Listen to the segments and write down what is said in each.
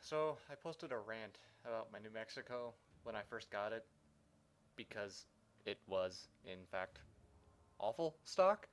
So I posted a rant about my New Mexico when I first got it because it was, in fact, awful stock.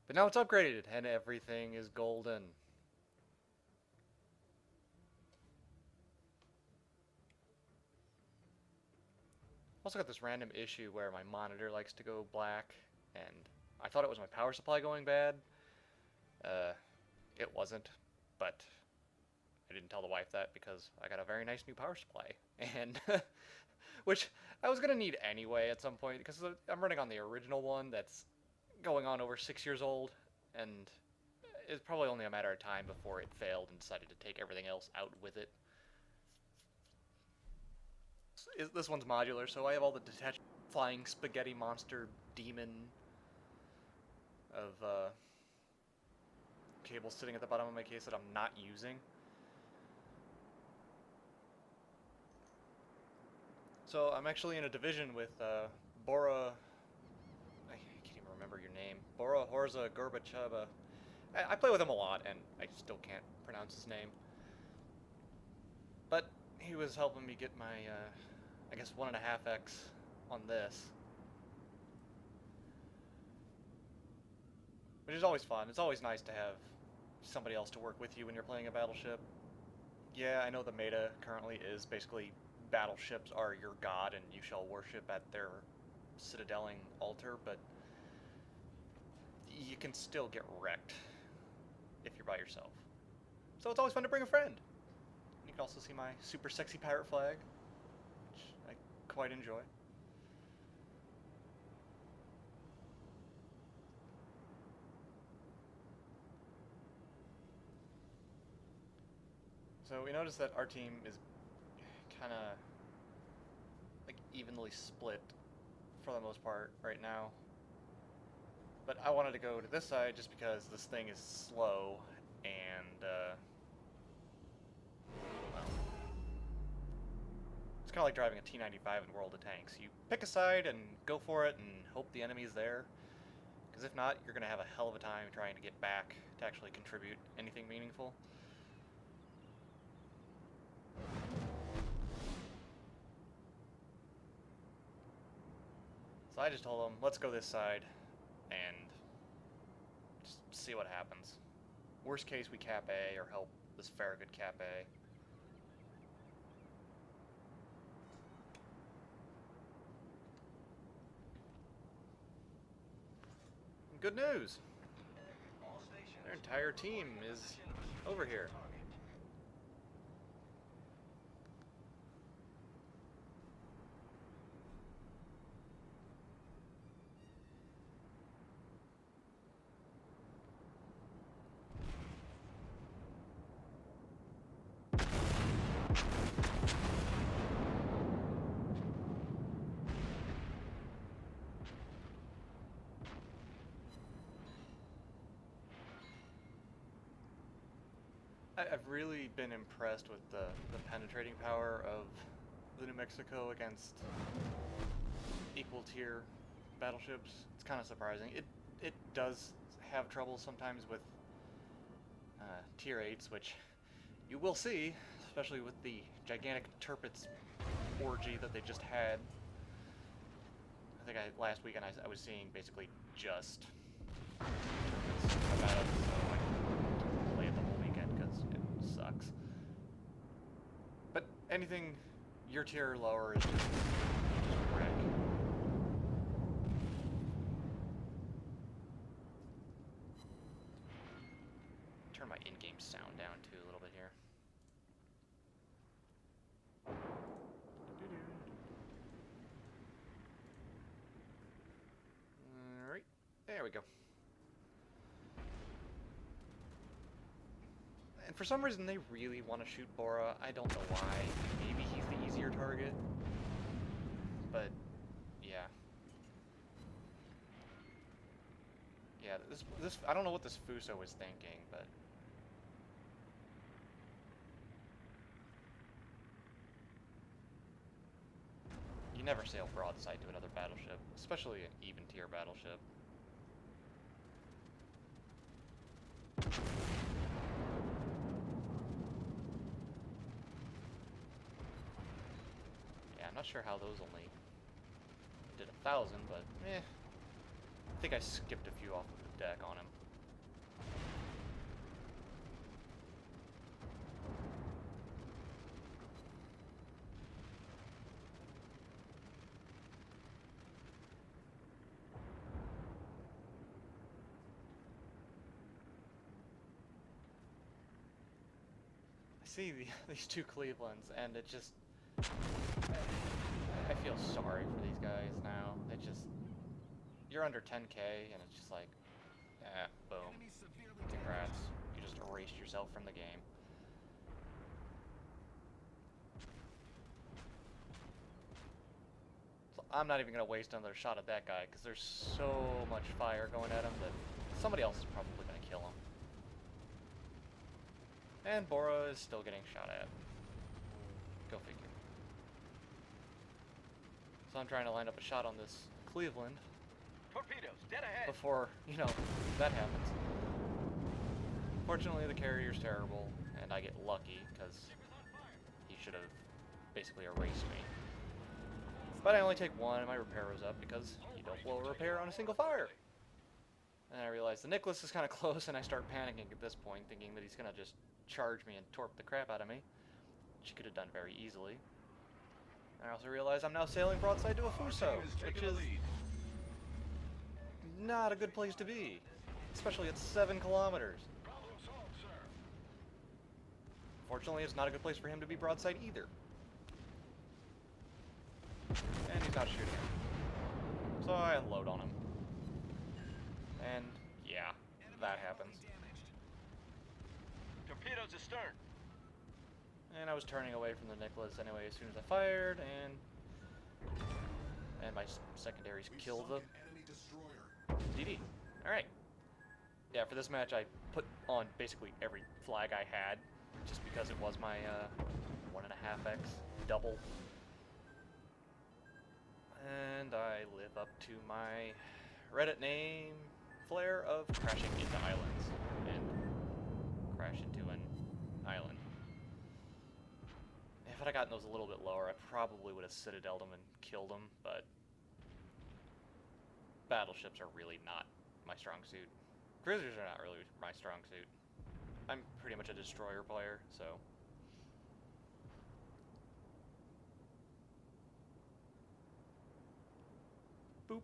But now it's upgraded and everything is golden. Also got this random issue where my monitor likes to go black, and I thought it was my power supply going bad. Uh, it wasn't, but I didn't tell the wife that because I got a very nice new power supply, and which I was gonna need anyway at some point because I'm running on the original one that's going on over 6 years old, and it's probably only a matter of time before it failed and decided to take everything else out with it. This one's modular, so I have all the detached flying spaghetti monster demon of cables sitting at the bottom of my case that I'm not using. So I'm actually in a division with Bora. I can't even remember your name. Bora Horza Gorbacheva. I play with him a lot, and I still can't pronounce his name. But he was helping me get my, I guess, 1.5x on this. Which is always fun. It's always nice to have somebody else to work with you when you're playing a battleship. Yeah, I know the meta currently is basically battleships are your god and you shall worship at their citadeling altar, but you can still get wrecked if you're by yourself. So it's always fun to bring a friend. You can also see my super sexy pirate flag, which I quite enjoy. So we noticed that our team is kind of like evenly split for the most part right now. But I wanted to go to this side just because this thing is slow and well, it's kind of like driving a T-95 in World of Tanks. You pick a side and go for it and hope the enemy's there. Because if not, you're going to have a hell of a time trying to get back to actually contribute anything meaningful. So I just told them, let's go this side and just see what happens. Worst case, we cap A or help this Farragut cap A. And good news! Their entire team is over here. I've really been impressed with the penetrating power of the New Mexico against equal tier battleships. It's kind of surprising. It does have trouble sometimes with tier 8s, which you will see, especially with the gigantic Turpitz orgy that they just had. I think last weekend I was seeing basically just Turpitz about it, so I didn't play it the whole weekend because it sucks. But anything your tier or lower is just wreck. Turn my in-game sound down too a little bit here. Alright, there we go. And for some reason they really want to shoot Bora. I don't know why. Maybe he's the easier target. But, yeah. Yeah, this I don't know what this Fuso was thinking, but you never sail broadside to another battleship, especially an even tier battleship. I'm not sure how those only did 1,000, but eh. I think I skipped a few off of the deck on him. I see these two Clevelands, and it just... I feel sorry for these guys now. It just... You're under 10k, and it's just like... boom. Congrats. You just erased yourself from the game. So I'm not even going to waste another shot at that guy, because there's so much fire going at him that somebody else is probably going to kill him. And Bora is still getting shot at. Go figure. So I'm trying to line up a shot on this Cleveland. Torpedoes, dead ahead. Before, you know, that happens. Fortunately, the carrier's terrible, and I get lucky, because he should have basically erased me. But I only take one, and my repair was up, because you don't blow a repair on a single fire. And I realize the Nicholas is kind of close, and I start panicking at this point, thinking that he's going to just charge me and torp the crap out of me, which he could have done very easily. I also realize I'm now sailing broadside to a Fuso, which is not a good place to be, especially at 7 kilometers. Fortunately, it's not a good place for him to be broadside either. And he's not shooting him. So I unload on him. And yeah, that happens. Torpedoes astern. And I was turning away from the Nicholas anyway as soon as I fired, and my secondaries killed the DD. Alright. Yeah, for this match I put on basically every flag I had, just because it was my 1.5x double. And I live up to my Reddit name, flair of crashing into islands, and crash into an island. If I'd gotten those a little bit lower, I probably would have citadeled them and killed them, but battleships are really not my strong suit. Cruisers are not really my strong suit. I'm pretty much a destroyer player, so... Boop.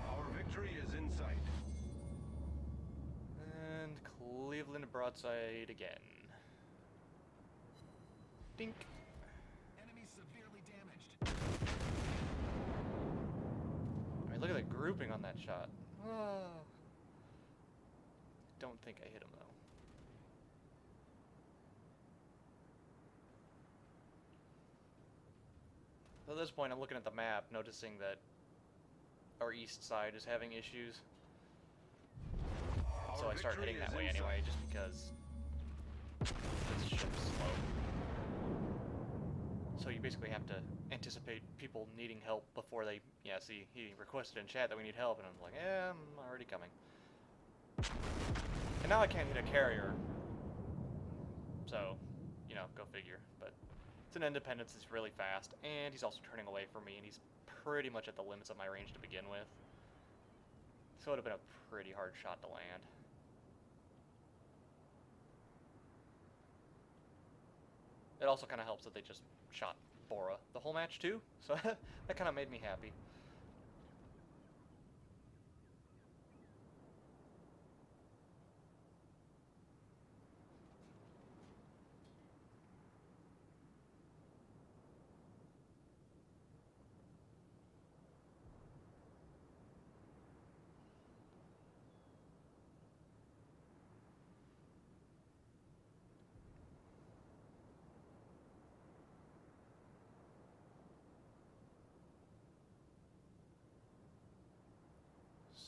Our victory is in sight. And Cleveland broadside again. Dink. Enemy severely damaged. I mean, look at the grouping on that shot. Don't think I hit him, though. So at this point, I'm looking at the map, noticing that our east side is having issues. So I start heading that way anyway, just because this ship's slow. So you basically have to anticipate people needing help before they... Yeah, see, he requested in chat that we need help, and I'm like, yeah, I'm already coming. And now I can't hit a carrier. So, you know, go figure. But it's an Independence, it's really fast, and he's also turning away from me, and he's pretty much at the limits of my range to begin with. So it would have been a pretty hard shot to land. It also kind of helps that they just shot Bora the whole match too, so that kind of made me happy.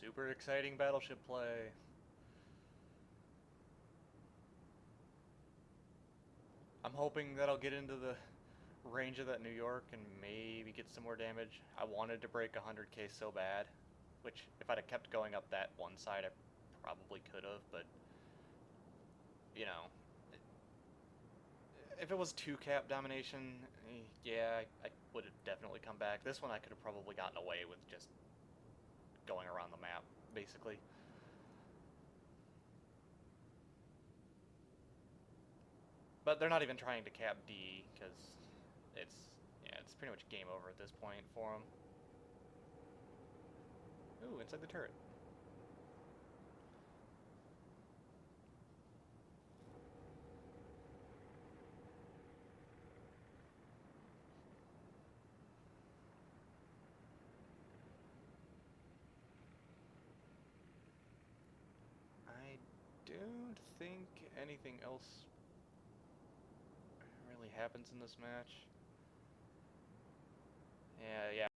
Super exciting battleship play. I'm hoping that I'll get into the range of that New York and maybe get some more damage. I wanted to break 100k so bad, which if I'd have kept going up that one side, I probably could have, but you know, if it was 2-cap domination, yeah, I would have definitely come back. This one I could have probably gotten away with just going around the map, basically. But they're not even trying to cap D, because it's pretty much game over at this point for them. Ooh, inside the turret. I don't think anything else really happens in this match. Yeah,